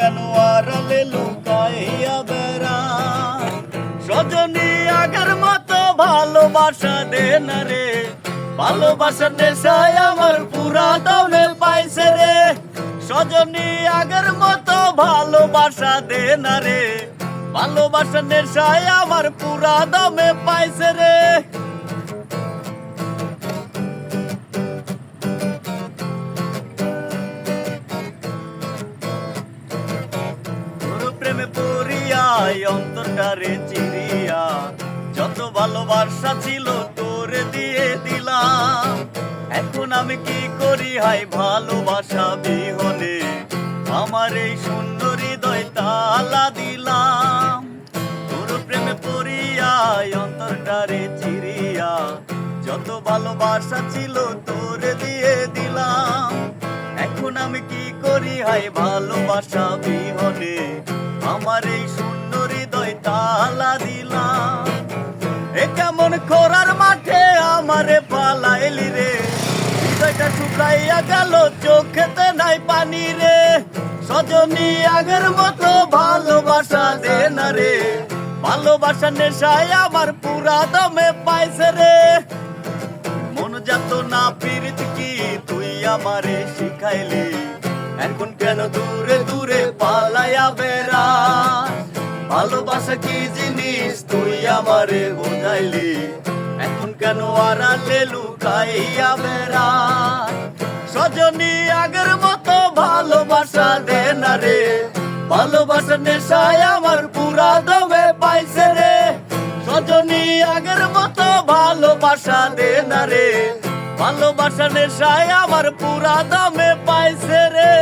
কেন আড়ালে লুকাইয়া বেড়া সজনী আগের মতো ভালোবাসা দে না রে ভালোবাসার নেশায় আমার পুরা দমে পাইছে রে সজনী আগের মতো ভালোবাসা দে না রে ভালোবাসার নেশায় আমার পুরা দমে পাইছে রে প্রেমে পড়িয়া অন্তরটারে চিরিয়া যত ভালোবাসা ছিল তোরে দিয়ে দিলাম এখন আমি কি করি হাই ভালোবাসা বিহনে আমার এই সুন্দর হৃদয় তালা দিলাম তোর প্রেমে পড়িয়া অন্তরটারে চিরিয়া যত ভালোবাসা ছিল তোরে দিয়ে দিলাম এখন আমি কি করি হাই ভালোবাসা বিহনে আমার এই সুন্দর হৃদয় তালা দিলাম এ কেমন খোরার মাঠে আমারে পালাইলি রে হৃদয়টা শুকাইয়া গেল চোখেতে নাই পানি রে সজনী আগের মতো ভালোবাসা দে না রে ভালোবাসা নেশায় আমার পুরা দমে পাইছে রে মন যাত না পীড়িত কি তুই আমারে শিখাইলি এখন কেন দূরে দূরে পালাইয়া বেড়া ভালোবাসা কি জিনিস তুই আমারে বোঝাইলি এখন কেন আড়ালে লুকাইয়া বেড়া সজনী আগের মতো ভালোবাসা দে না রে ভালোবাসা নেশায় আমার পুরা দমে পাইছে রে সজনী আগের মতো ভালোবাসা দে না রে ভালোবাসা নেশায় আমার পুরা দমে পাইছে রে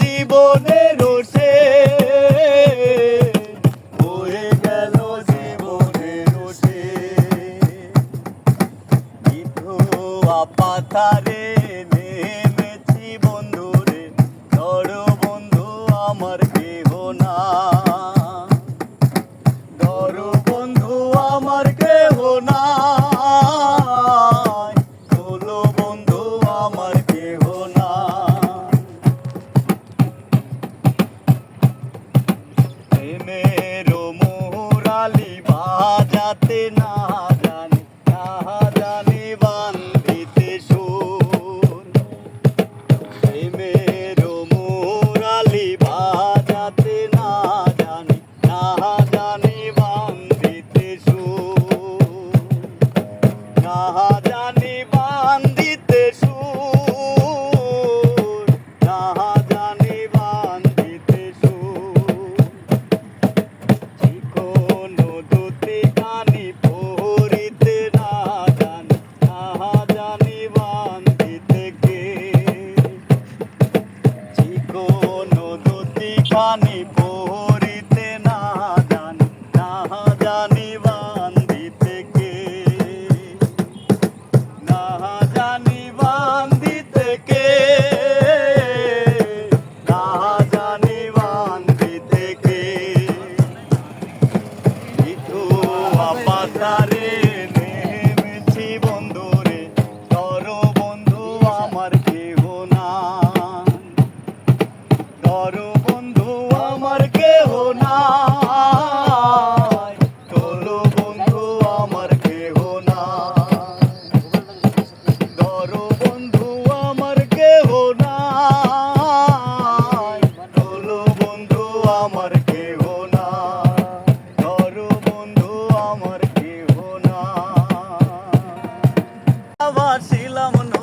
জীবনের রোষে হয়ে গেল জীবনের রোষে বিধবা পাথারে নেমেছি বন্ধুরে ধর বন্ধু আমার কেহ না ধর বন্ধু আমার কেহ না বন্ধু আমার কেহ না মেরো মুরালি বাজাতে না জানি বান্ধিতে সুর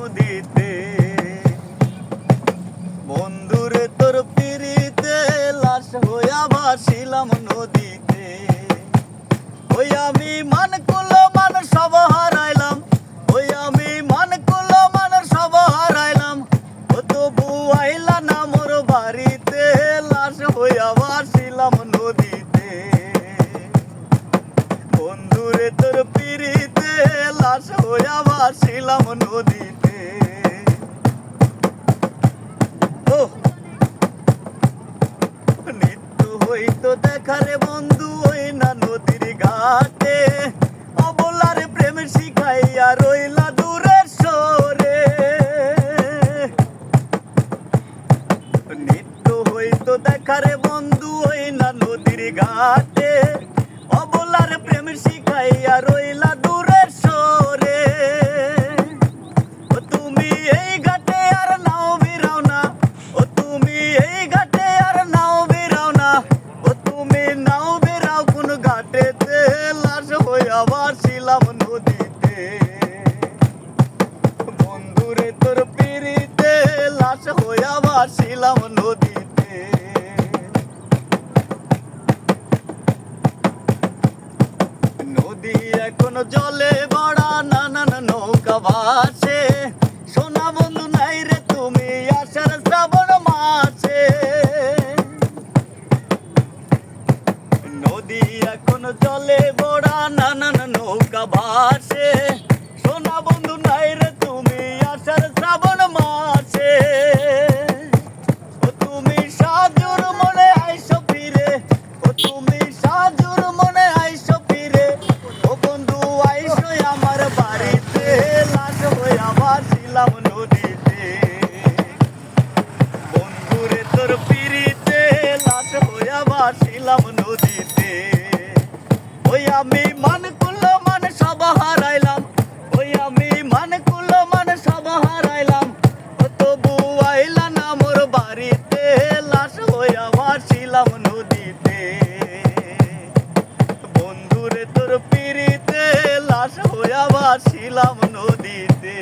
নদীতে। বন্ধুরে তোর পিড়িতে লাশ হইয়া ভাসিলাম নদীতে। ওই আমি মান কুলো মান সব হারাইলাম, ওই আমি মান কুলো মান সব হারাইলাম। ও তবু আইলা না মোর বাড়িতে, লাশ হইয়া ভাসিলাম নদীতে। বন্ধুরে তোর পিড়িতে লাশ হইয়া ভাসিলাম নদীতে। নিত্য হইতো দেখারে বন্ধু ওই না নদীর ঘাটে, অবলারে প্রেম শিখাইয়া রইলা দূরে সরে। নিত্য হইতো দেখারে বন্ধু ওই না নদীর ঘাটে, অবলার প্রেম শিখাইয়া রইলা দূরে সরে। ও তুমি এই ঘাটে আর নাও বিরাও না, ও তুমি এই ঘাটে আর নাও বিরাও না। ও তুমি নাও বেরাও কোন ঘাটেতে, লাশ হইয়া ভাসিলাম নদীতে। বন্ধুরে তোর পিড়িতে লাশ হইয়া ভাসিলাম নদীতে। নদী এখন জলে ভরা, নানান নৌকা ভাসে। সোনা বন্ধু নাই রে তুমি আষাঢ় শ্রাবণ মাসে। নদী এখন জলে ভরা, নানান নৌকা ভাসে। সোনা বন্ধু নাই রে তুমি আষাঢ় শ্রাবণ মাসে। ও তুমি সাজুর মনে আইসো ফিরে, ও তুমি সাজুর মনে আইসো ফিরে। ও বন্ধু আইসো আমার বাড়িতে, লাশ হইয়া ভাসিলাম নদীতে। বন্ধুরে তোর পিড়িতে লাশ হইয়া ভাসিলাম নদীতে। ওই আমি মান কুলো মান সব হারাইলাম, ওই আমি মান কুলো মান সব হারাইলাম। ও তবু আইলা না মোর বাড়িতে, লাশ হইয়া ভাসিলাম নদীতে। বন্ধুরে তোর পিড়িতে লাশ হইয়া ভাসিলাম নদীতে।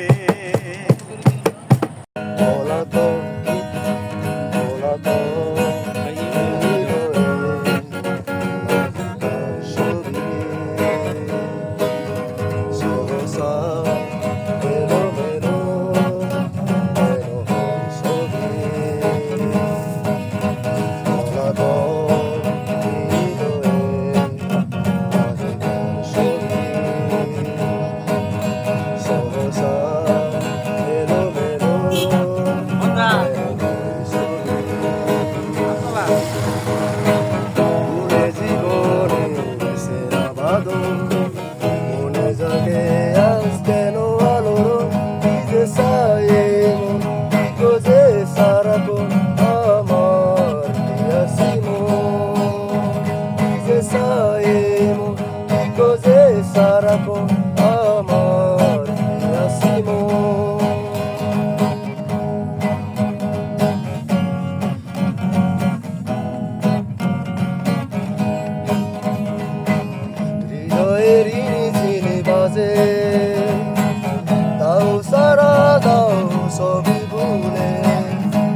দাও সারা দাও সবই ভুলে,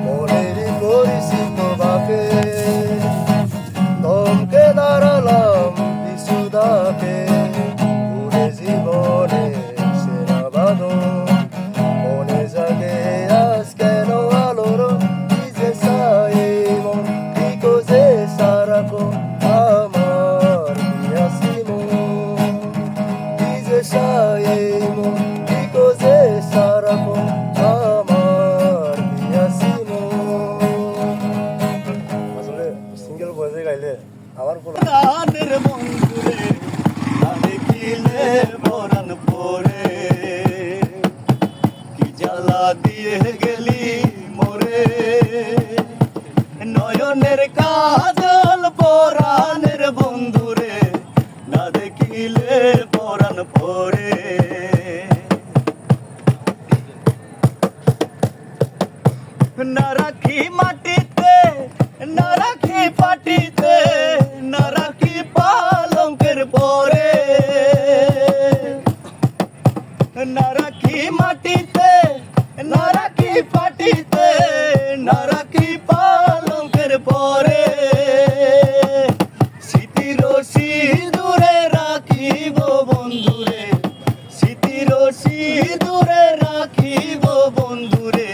মনের পরিচিত বাকে দমকে দাঁড়ালাম বিশুদাকে। পুরে জীবনে সেরা বাদন মনে জাগে আজ কেন আলোর ভিজে সায়ে মন দিকো যে সারাকো আমার পিয়াসি মন ভিজে সায়ে মন দিকো যে সারাকো আমার পিয়াসি মন। আসলে সিঙ্গেল ভয়েসে গাইলে আমার কোনো গানের বন্ধুরে না দেখিলে পরাণ পরে, কি জ্বালা দিয়ে গেলি মোরে। নয়নের কাজল পরাণের বন্ধুরে না দেখিলে পরাণ পরে। না রাখি মাটিতে, না রাখি পাটিতে, না রাখি পালঙ্কের পরে। না রাখি মাটিতে, না রাখি পাটিতে, না রাখি পালঙ্কের পরে, স্মৃতির সিঁদুরে রাখিব বন্ধুরে, স্মৃতির সিঁদুরে রাখিব বন্ধুরে,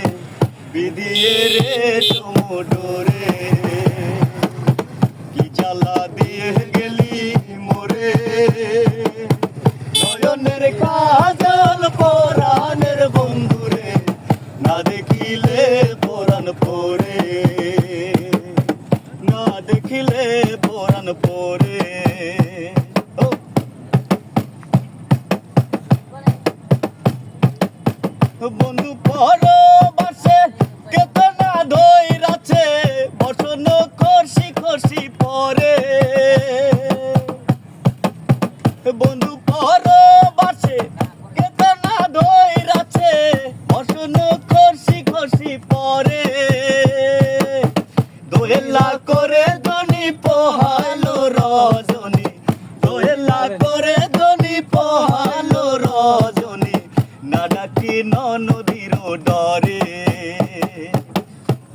বিধিয়ে রে সমুডোরে। কি জ্বালা দিয়ে গেলি মোরে, নয়নের কাজল পরাণের বন্ধুরে, না দেখিলে পরাণ পরে, না দেখিলে পরাণ পরে। বন্ধু পরবাসে কেতনা ধইরাছে, বসন খসি খসি পরে। বন্ধু পরবাসে কেতনা ধইরাছে, বসন খসি খসি পরে। দোয়েলা করে ধনী পোহালো রজনী, দোয়েলা করে ধনী পোহালো রজনী, না ডাকি নদীর ডরে।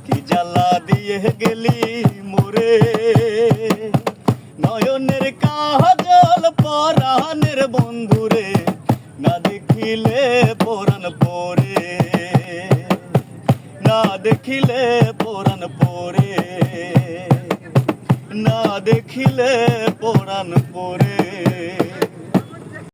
কি জ্বালা দিয়ে গেলি মোরে, নয়নের কাজল পরাণের বন্ধুরে, না দেখিলে পরাণ পরে, না দেখিলে পরাণ পরে, না দেখিলে পরাণ পরে।